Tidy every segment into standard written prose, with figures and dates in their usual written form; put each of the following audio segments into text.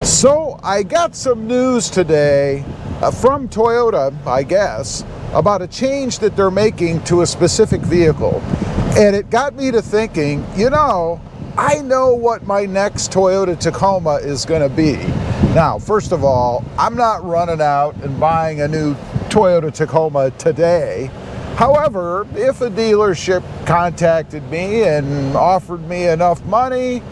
So I got some news today from Toyota, I guess, about a change that they're making to a specific vehicle. And it got me to thinking, I know what my next Toyota Tacoma is going to be. Now, first of all, I'm not running out and buying a new Toyota Tacoma today. However, if a dealership contacted me and offered me enough money,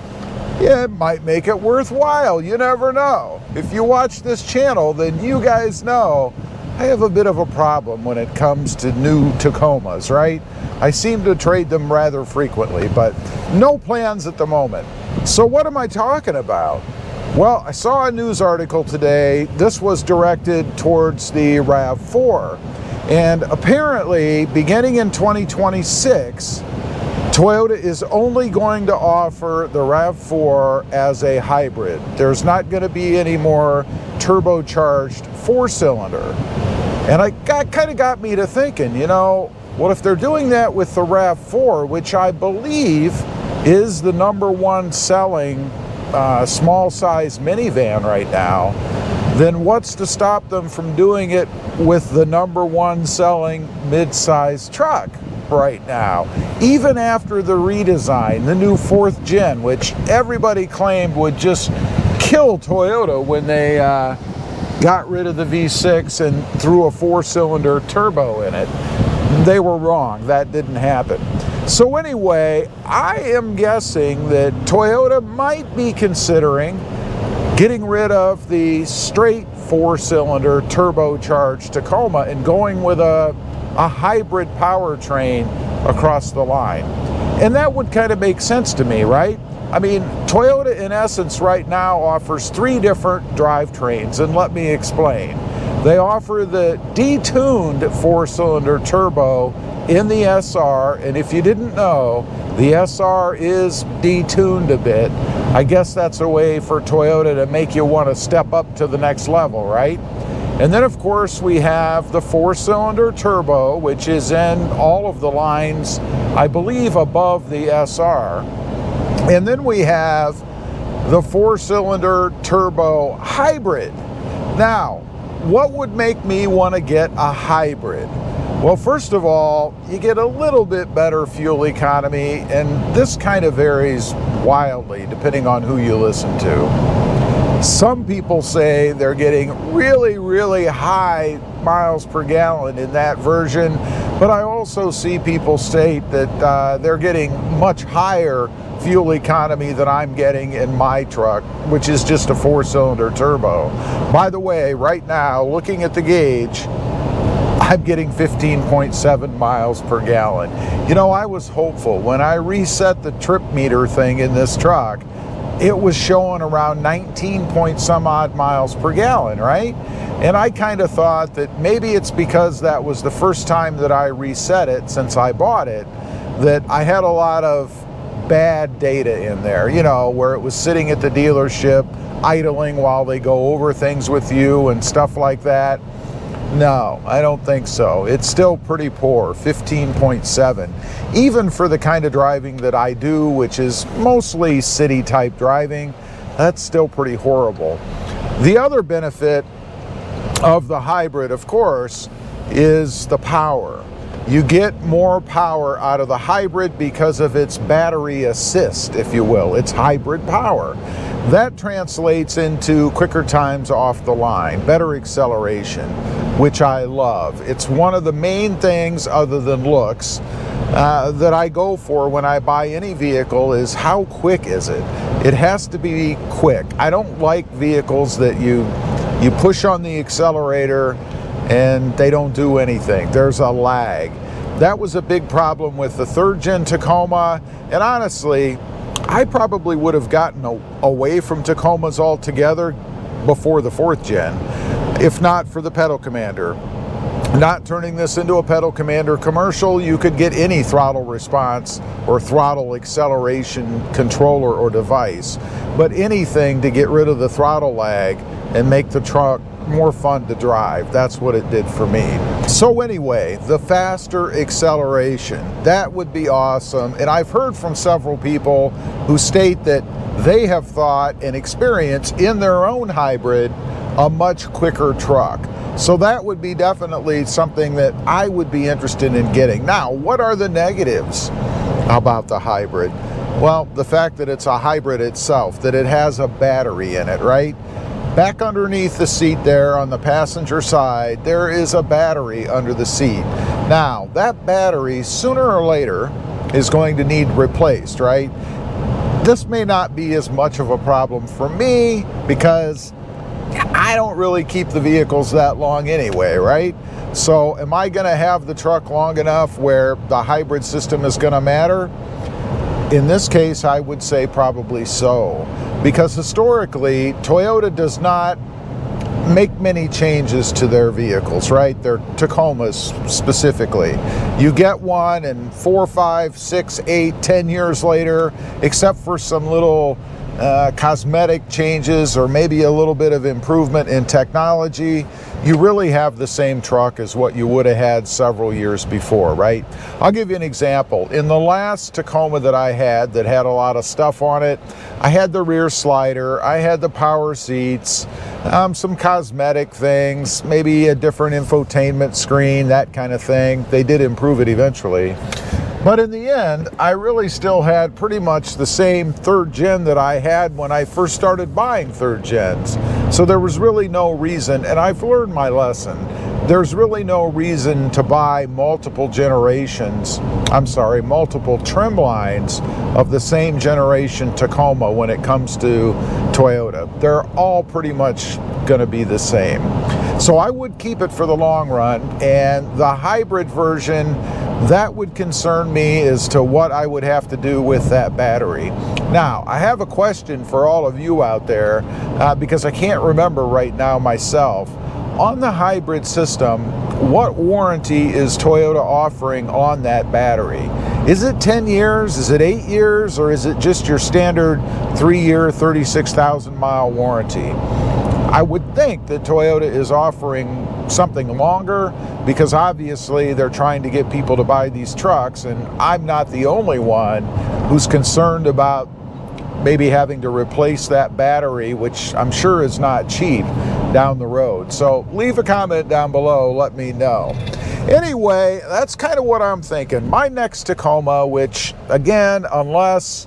it might make it worthwhile. You never know. If you watch this channel, then you guys know I have a bit of a problem when it comes to new Tacomas, right? I seem to trade them rather frequently, but no plans at the moment. So what am I talking about? Well, I saw a news article today. This was directed towards the RAV4. And apparently, beginning in 2026, Toyota is only going to offer the RAV4 as a hybrid. There's not going to be any more turbocharged four-cylinder. And kind of got me to thinking, what if they're doing that with the RAV4, which I believe is the #1 selling small-size minivan right now, then what's to stop them from doing it with the #1 selling mid-size truck right now? Even after the redesign, the new 4th gen, which everybody claimed would just kill Toyota when they got rid of the V6 and threw a 4-cylinder turbo in it. They were wrong. That didn't happen. So anyway, I am guessing that Toyota might be considering getting rid of the straight 4-cylinder turbocharged Tacoma and going with a hybrid powertrain across the line. And that would kind of make sense to me, right? I mean, Toyota in essence right now offers 3 different drivetrains, and let me explain. They offer the detuned 4-cylinder turbo in the SR, and if you didn't know, the SR is detuned a bit. I guess that's a way for Toyota to make you want to step up to the next level, right? And then of course we have the 4-cylinder turbo, which is in all of the lines, I believe, above the SR. And then we have the 4-cylinder turbo hybrid. Now, what would make me want to get a hybrid? Well, first of all, you get a little bit better fuel economy, and this kind of varies wildly depending on who you listen to. Some people say they're getting really, really high miles per gallon in that version, but I also see people state that they're getting much higher fuel economy than I'm getting in my truck, which is just a 4-cylinder turbo. By the way, right now, looking at the gauge, I'm getting 15.7 miles per gallon. I was hopeful. When I reset the trip meter thing in this truck, it was showing around 19 point some odd miles per gallon, right? And I kind of thought that maybe it's because that was the first time that I reset it since I bought it, that I had a lot of bad data in there, where it was sitting at the dealership idling while they go over things with you and stuff like that. No, I don't think so. It's still pretty poor, 15.7. Even for the kind of driving that I do, which is mostly city type driving, that's still pretty horrible. The other benefit of the hybrid, of course, is the power. You get more power out of the hybrid because of its battery assist, if you will. It's hybrid power. That translates into quicker times off the line, better acceleration, which I love. It's one of the main things, other than looks, that I go for when I buy any vehicle is how quick is it? It has to be quick. I don't like vehicles that you push on the accelerator and they don't do anything. There's a lag. That was a big problem with the 3rd gen Tacoma, and honestly, I probably would have gotten away from Tacomas altogether before the 4th gen, if not for the Pedal Commander. Not turning this into a Pedal Commander commercial, you could get any throttle response or throttle acceleration controller or device, but anything to get rid of the throttle lag and make the truck more fun to drive. That's what it did for me. So anyway, the faster acceleration, that would be awesome. And I've heard from several people who state that they have thought and experienced in their own hybrid a much quicker truck. So that would be definitely something that I would be interested in getting. Now, what are the negatives about the hybrid? Well, the fact that it's a hybrid itself, that it has a battery in it, right? Back underneath the seat there on the passenger side, there is a battery under the seat. Now, that battery sooner or later is going to need replaced, right? This may not be as much of a problem for me because I don't really keep the vehicles that long anyway, right? So am I going to have the truck long enough where the hybrid system is going to matter? In this case, I would say probably so, because historically, Toyota does not make many changes to their vehicles, right? Their Tacomas specifically. You get one and 4, 5, 6, 8, 10 years later, except for some little cosmetic changes or maybe a little bit of improvement in technology, you really have the same truck as what you would have had several years before, right? I'll give you an example. In the last Tacoma that I had that had a lot of stuff on it, I had the rear slider, I had the power seats, some cosmetic things, maybe a different infotainment screen, that kind of thing. They did improve it eventually. But in the end, I really still had pretty much the same third gen that I had when I first started buying third gens. So there was really no reason, and I've learned my lesson, there's really no reason to buy multiple multiple trim lines of the same generation Tacoma when it comes to Toyota. They're all pretty much going to be the same. So I would keep it for the long run, and the hybrid version, that would concern me as to what I would have to do with that battery. Now, I have a question for all of you out there, because I can't remember right now myself. On the hybrid system, what warranty is Toyota offering on that battery? Is it 10 years, is it 8 years, or is it just your standard 3-year, 36,000 mile warranty? I would think that Toyota is offering something longer because obviously they're trying to get people to buy these trucks, and I'm not the only one who's concerned about maybe having to replace that battery, which I'm sure is not cheap down the road. So leave a comment down below, let me know. Anyway, that's kind of what I'm thinking. My next Tacoma, which again, unless,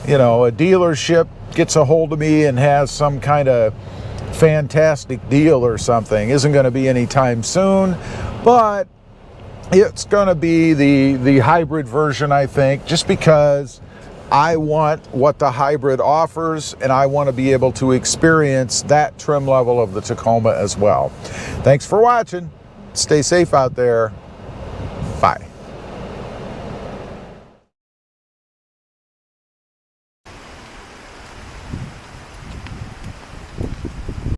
you know, a dealership gets a hold of me and has some kind of fantastic deal or something, isn't going to be anytime soon, but it's going to be the hybrid version, I think, just because I want what the hybrid offers and I want to be able to experience that trim level of the Tacoma as well. Thanks for watching. Stay safe out there.